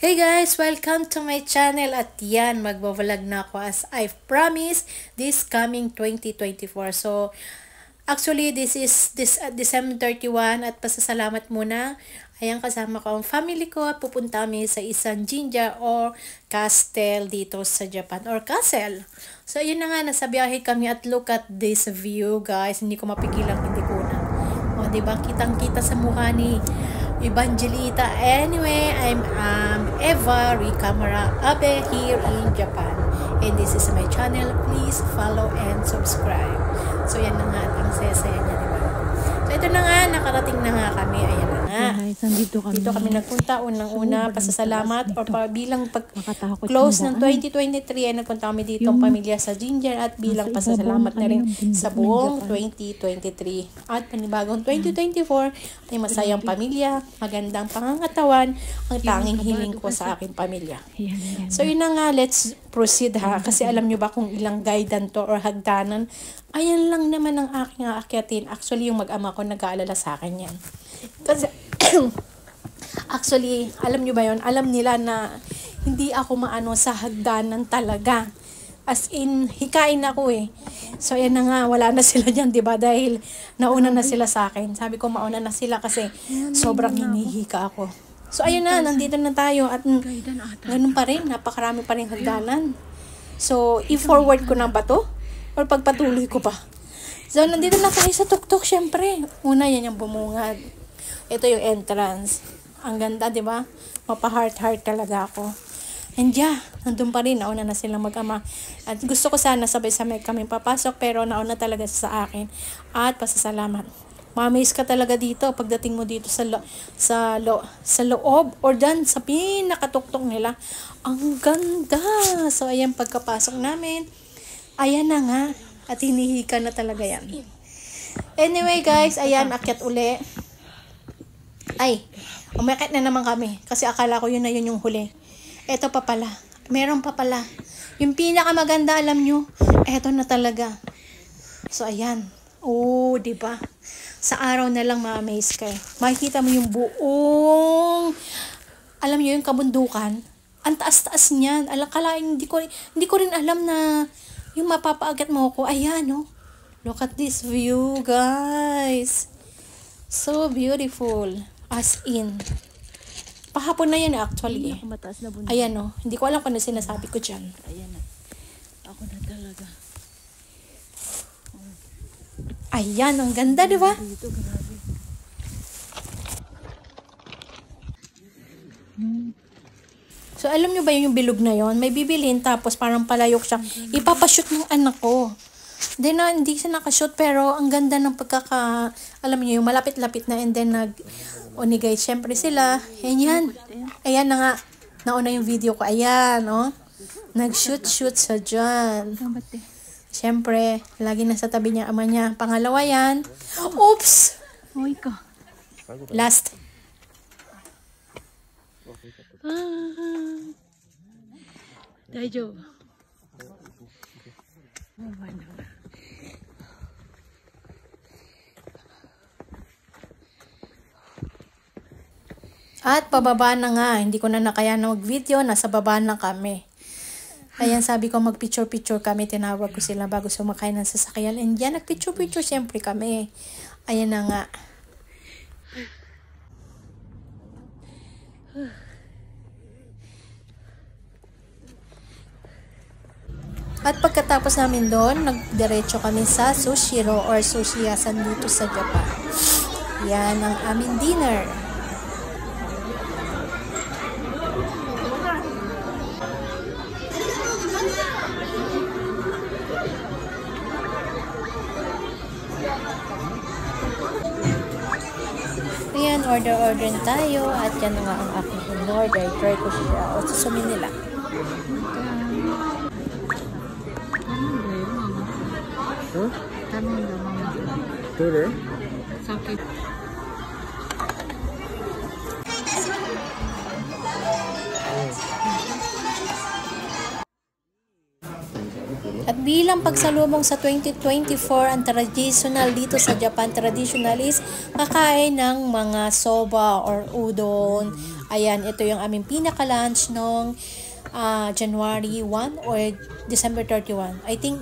Hey guys! Welcome to my channel at yan, magbablog na ako as I've promised this coming 2024. So, actually this is December 31 at pasasalamat muna. Ayan, kasama ko ang family ko at pupunta kami sa isang jinja or castle dito sa Japan or castle. So, yun na nga, nasa biyahe kami at look at this view guys. Hindi ko mapigilang hindi ko na. O, diba? Kitang-kita sa mukha ni Evangelita. Anyway, I'm Eva Ricamara Abe here in Japan. And this is my channel. Please follow and subscribe. So, yan na nga at ang saya-saya niya, diba? So, ito na nga. Nakarating na nga kami. Ayan na nga. Dito kami nagpunta. Unang-una, pasasalamat or bilang pag-close ng 2023 ay nagpunta kami dito ang pamilya sa Ginger at bilang pasasalamat na rin sa buong 2023. At panibagong 2024 ay masayang pamilya, magandang pangangatawan, ang tanging hiling ko sa aking pamilya. So yun na nga, let's proceed ha. Kasi alam nyo ba kung ilang guidan to or hagdanan? Ayan lang naman ang aking aakyatin. Actually, yung mag-ama ko nag-aalala sa akin yan. Kasi actually, alam nyo ba yun? Alam nila na hindi ako maano sa hagdanan talaga. As in, hikain ako eh. So, ayan na nga, wala na sila dyan, diba? Dahil nauna na sila sa akin. Sabi ko, mauna na sila kasi sobrang hinihika ako. So, ayun na, nandito na tayo. At ganun pa rin, napakarami pa rin hagdanan. So, i-forward ko na ba to? Or pagpatuloy ko pa? So, nandito na tayo sa tuktok, syempre. Una, yan yung bumungad. Ito yung entrance. Ang ganda, di ba? Mapa-heart-heart talaga ako. And yeah, nandun pa rin. Nauna na silang mag-ama. At gusto ko sana sabay-sabay kami papasok, pero nauna talaga sa akin. At pasasalamat. Mamaze ka talaga dito pagdating mo dito sa loob or dan sa pinakatuktok nila. Ang ganda. So, ayan, pagkapasok namin. Ayan na nga. At hinihika na talaga yan. Anyway, guys, ayan, akyat uli. Ay, umakyat na naman kami. Kasi akala ko yun na yun yung huli. Eto pa pala. Meron pa pala. Yung pinakamaganda, alam nyo, eto na talaga. So, ayan. Oh, diba? Sa araw na lang ma-amaze kayo. Makikita mo yung buong, alam nyo, yung kabundukan. Ang taas-taas niyan. Kalaing, hindi ko rin alam na yung mapapaagat mo ko. Ayan, no? Look at this view, guys. So beautiful. As in. Pahapon na yan actually. Ayan, no? Hindi ko alam kung ano sinasabi ko dyan. Ayan na. Ako na talaga. Ayan, ang ganda, di ba? Dito, grabe. So, alam nyo ba yung bilog na yon? May bibilhin tapos parang palayok siya. Ipapashoot ng anak ko. Then, hindi siya nakashoot pero ang ganda ng alam niyo yung malapit-lapit na and then nag-onigay. Siyempre sila. Ayan. Ayan na nga. Nauna yung video ko. Ayan, oh. Nag-shoot sa dyan. Siyempre, lagi nasa tabi niya ama niya. Pangalawa yan. Oops! Uy ka. Last. Daijoubu. At pababa na nga. Hindi ko na nakaya na mag-video. Nasa baba na kami. Ayan, sabi ko mag-picture-picture kami. Tinawag ko sila bago sumakay ng sasakyan. And yan, nag-picture-picture siyempre kami. Ayan na nga. At pagkatapos namin doon, nagdiretso kami sa Sushiro or Sushiyasan dito sa Japan. Yan ang aming dinner. Ayan, order tayo. At yan nga ang aking in-order. Try ko siya. O susumin nila. At Bilang pagsalubong sa 2024, ang traditional dito sa Japan, traditional is kakain ng mga soba or udon. Ayan, ito yung aming pinaka-lunch nung January 1 or December 31. I think,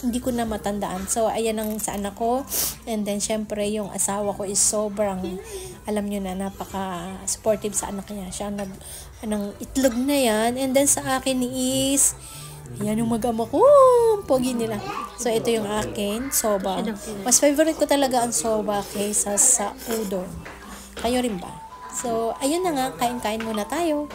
hindi ko na matandaan. So, ayan ang sa anak ko. And then, syempre, yung asawa ko is sobrang, alam nyo na, napaka-supportive sa anak niya. Siya ng itlog na yan. And then, sa akin is, ayan yung mag-ama ko. Pogi nila. So, ito yung akin, soba. Mas favorite ko talaga ang soba kaysa sa udon. Kayo rin ba? So, ayun na nga. Kain-kain muna tayo.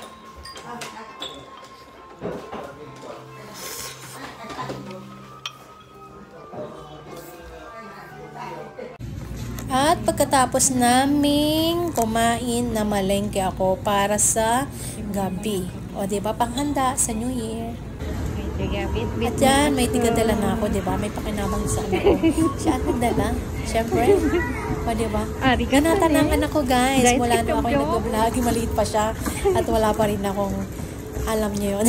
At pagkatapos naming kumain, na malengke ako para sa gabi. O, diba? Panghanda sa New Year. At yan, may tigadala na ako, diba? May pakinabang sa anak ko. Siya ang nagdala. Siyempre. O, diba? Ganatan ang anak ko, guys. Mula na ako nag-vlog. Maliit pa siya. At wala pa rin akong alam niyo yun.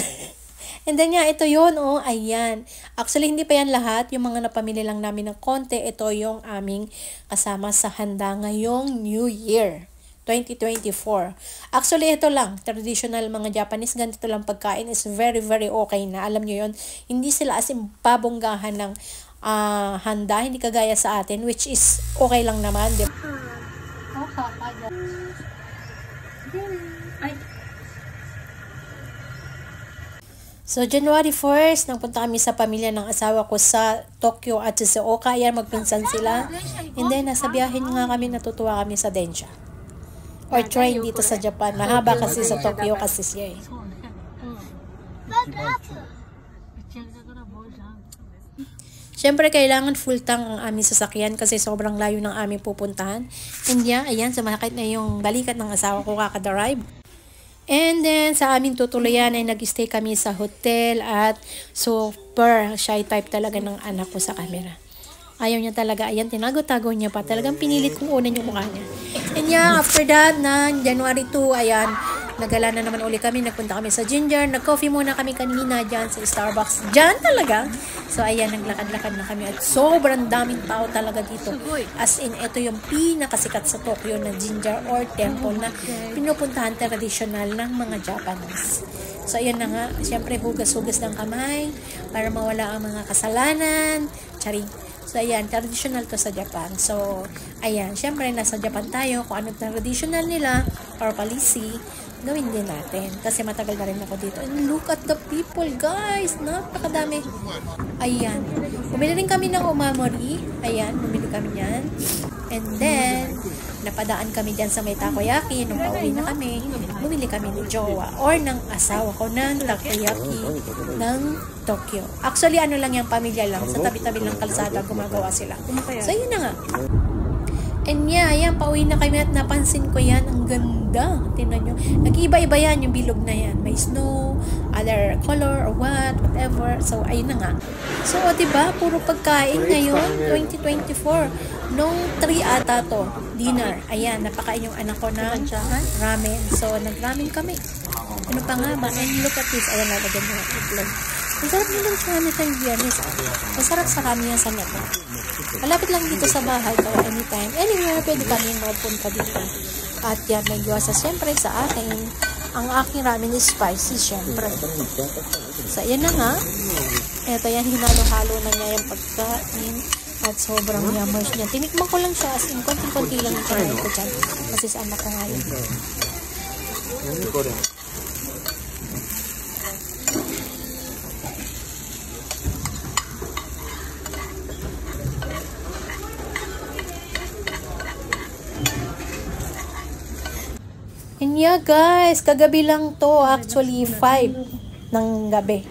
And then ito yun, oh, ayan. Actually, hindi pa yan lahat. Yung mga napamili lang namin ng konti, ito yung aming kasama sa handa ngayong New Year, 2024. Actually, ito lang. Traditional mga Japanese, ganito lang pagkain is very, very okay na. Alam nyo yun, hindi sila as in pabonggahan ng handa, hindi kagaya sa atin, which is okay lang naman. Diba? So, January 1st, nagpunta kami sa pamilya ng asawa ko sa Tokyo at sa Oka. Ayan, magpinsan sila. And then, nasa biyahin nga kami, natutuwa kami sa Densha. Or train dito sa Japan. Mahaba kasi sa Tokyo kasi siya eh. Siyempre, kailangan full tank ang aming sasakyan kasi sobrang layo ng aming pupuntahan. And ayan, sumakit na yung balikat ng asawa ko kakadrive. And then, sa aming tutuluyan ay nag-stay kami sa hotel at super shy type talaga ng anak ko sa camera. Ayaw niya talaga. Ayan, tinago-tago niya pa. Talagang pinilit kong unan yung mukha niya. And after that, na January 2, ayan, nagala na naman uli kami. Nagpunta kami sa Ginger. Nag-coffee muna kami kanina dyan sa Starbucks. Dyan talaga. So, ayan, naglakad-lakad na kami. At sobrang daming tao talaga dito. As in, ito yung pinakasikat sa Tokyo na Ginger or temple na pinupuntahan traditional ng mga Japanese. So, ayan na nga. Siyempre, hugas-hugas ng kamay para mawala ang mga kasalanan. Charing. So, ayan, traditional to sa Japan. So, ayan, syempre, nasa Japan tayo. Kung ano traditional nila or policy, gawin din natin. Kasi matagal na rin ako dito. And look at the people, guys! Napakadami. Ayan. Bumili rin kami ng umamori. Ayan, bumili kami yan. And then, napadaan kami dyan sa may takoyaki. Nung pauwi na kami, bumili kami ni jowa or ng asawa ko ng takoyaki ng Tokyo. Actually, ano lang yung pamilya lang. Sa tabi-tabi ng kalsada, gumagawa sila. So, yun na nga. And ayan, pauwi na kami at napansin ko yan. Ang ganda. Tingnan nyo. Nag-iba-iba yan yung bilog na yan. May snow, other color or whatever. So, ayun na nga. So, diba, puro pagkain ngayon, 2024. Nung 3 ata to, dinner. Ayan, napakain yung anak ko ng ramen. So, nag-ramen kami. Ano pa nga ba? And look at this. Ayan, nalagyan mo yung itlog. Ang sarap nilang chami tayong biyernes. Masarap sa kami yan sa neta. Malapit lang dito sa bahay. Kaya anytime, anywhere, pwede kami magpunta dito. At yan, may giwasa siyempre sa akin. Ang aking ramen is spicy, siyempre. So, yan na nga. Ito yan, hinalo-halo na niya yung pagkain. At sobrang yummers niya. Tinikman ko lang siya. As in, konti-konti lang yung kanain ko dyan. Kasi sa anak ko nga yun. And guys, kagabi lang to, actually 5 ng gabi.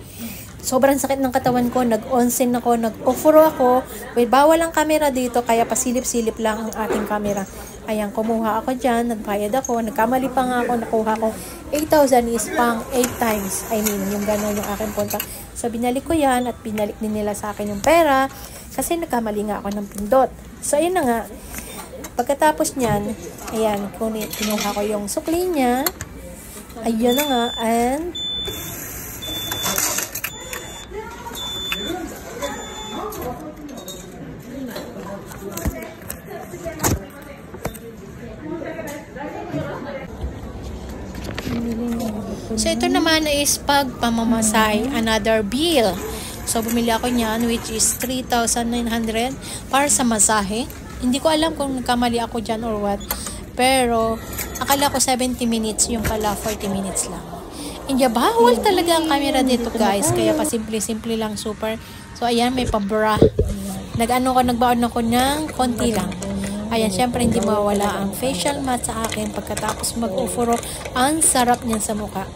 Sobrang sakit ng katawan ko, nag-onsen ako, nag-ofuro ako. Well, bawal ang camera dito, kaya pasilip-silip lang ang ating camera. Ayan, kumuha ako dyan, nagbayad ako, nagkamali pa nga ako, nakuha ko 8,000 is pang 8 times. I mean, yung gano'n yung aking punta. So, binalik ko yan at binalik din nila sa akin yung pera kasi nagkamali nga ako ng pindot. So, ayun na nga. Pagkatapos niyan, ayan, kinuha ko yung sukli niya. Ayun na nga, and So, ito naman is pagpamamasay, another bill. So, bumili ako niyan, which is 3,900 para sa masahe. Hindi ko alam kung nagkamali ako dyan or what. Pero, akala ko 70 minutes, yung pala 40 minutes lang. Hindi, bawal talaga ang camera dito, guys. Kaya pa simple-simple lang, super. So, ayan, may pabra. Nagbaon ako ng konti lang. Ayan, syempre hindi mawala ang facial mask sa akin pagkatapos mag-ufuro. Ang sarap niyan sa mukha.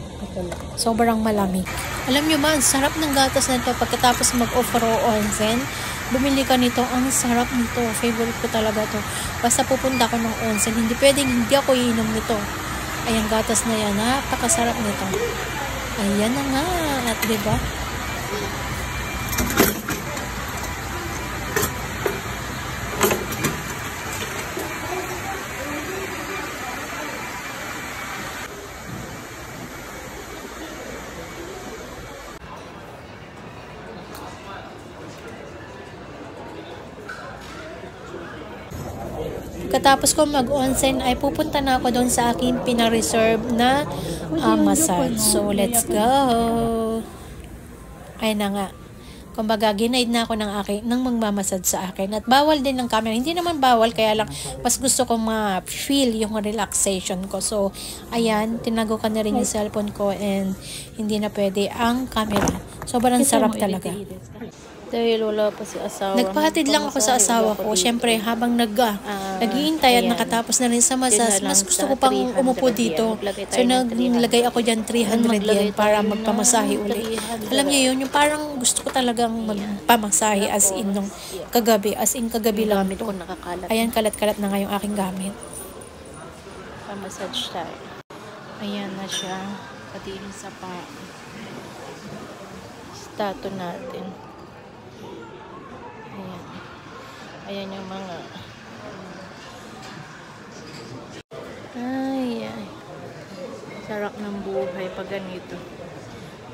Sobrang malamig. Alam nyo ba, ang sarap ng gatas na ito pagkatapos mag-ufuro onsen. Bumili ka nito, ang sarap nito. Favorite ko talaga to. Basta pupunta ako ng onsen, hindi pwedeng hindi ako iinom nito. Ayan, gatas na yan. Napakasarap nito. Ayan na nga. At diba? Katapos ko mag-onsen ay pupunta na ako doon sa aking pina-reserve na massage. So, let's go! Ay na nga. Kumbaga, ginaid na ako ng magmamassage sa akin. At bawal din ng camera. Hindi naman bawal, kaya lang mas gusto ko ma-feel yung relaxation ko. So, ayan, tinago ka na rin yung cellphone ko and hindi na pwede ang camera. Sobrang sarap talaga. Dahil wala pa si asawa. Nagpahatid lang ako sa asawa ko. Siyempre, habang nag-iintay at nakatapos na rin sa massage, mas gusto ko pang umupo dito. So, naglagay ako dyan 300 yen para magpamasahe uli. Alam niyo yun, yung parang gusto ko talagang magpamasahe as in nung kagabi. As in kagabi lang ito. Ayan, kalat-kalat na nga yung aking gamit. Pamassage tayo. Ayan na siya. Pati yung sa stato natin. Ayan. Ayan yung mga ay. Sarap ng buhay pag ganito.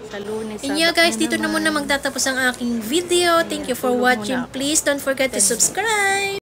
Sa Lunes, And yeah guys, dito na muna magtatapos ang aking video. Thank you for watching. Please don't forget to subscribe.